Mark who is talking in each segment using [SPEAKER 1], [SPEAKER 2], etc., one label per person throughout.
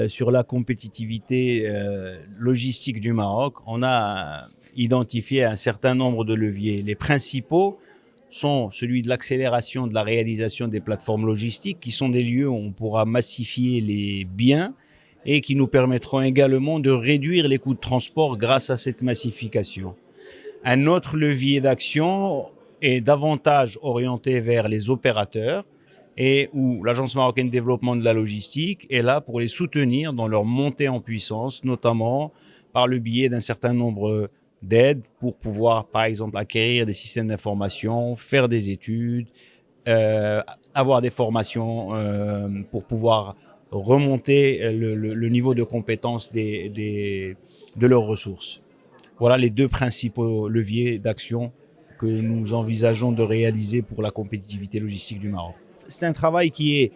[SPEAKER 1] sur la compétitivité logistique du Maroc, on a identifié un certain nombre de leviers. Les principaux sont celui de l'accélération de la réalisation des plateformes logistiques, qui sont des lieux où on pourra massifier les biens et qui nous permettront également de réduire les coûts de transport grâce à cette massification. Un autre levier d'action est davantage orienté vers les opérateurs et où l'Agence marocaine de développement de la logistique est là pour les soutenir dans leur montée en puissance, notamment par le biais d'un certain nombre d'aides pour pouvoir, par exemple, acquérir des systèmes d'information, faire des études, avoir des formations pour pouvoir remonter le niveau de compétence de leurs ressources. Voilà les deux principaux leviers d'action que nous envisageons de réaliser pour la compétitivité logistique du Maroc. C'est un travail qui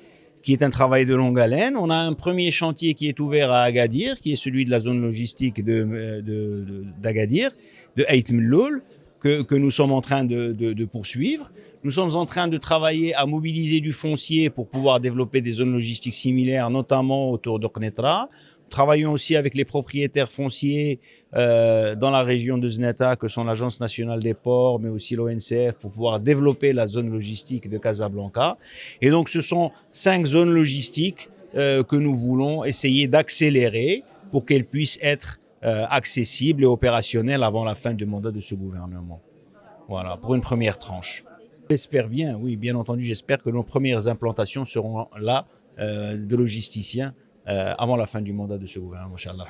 [SPEAKER 1] est un travail de longue haleine. On a un premier chantier qui est ouvert à Agadir, qui est celui de la zone logistique d'Agadir, de Ait Melloul, que nous sommes en train de poursuivre. Nous sommes en train de travailler à mobiliser du foncier pour pouvoir développer des zones logistiques similaires, notamment autour de Knetra. Travaillons aussi avec les propriétaires fonciers dans la région de Zneta, que sont l'Agence nationale des ports, mais aussi l'ONCF, pour pouvoir développer la zone logistique de Casablanca. Et donc, ce sont 5 zones logistiques que nous voulons essayer d'accélérer pour qu'elles puissent être accessibles et opérationnelles avant la fin du mandat de ce gouvernement. Voilà, pour une première tranche. J'espère bien, oui, bien entendu, j'espère que nos premières implantations seront là de logisticiens avant la fin du mandat de ce gouvernement, Inch'Allah.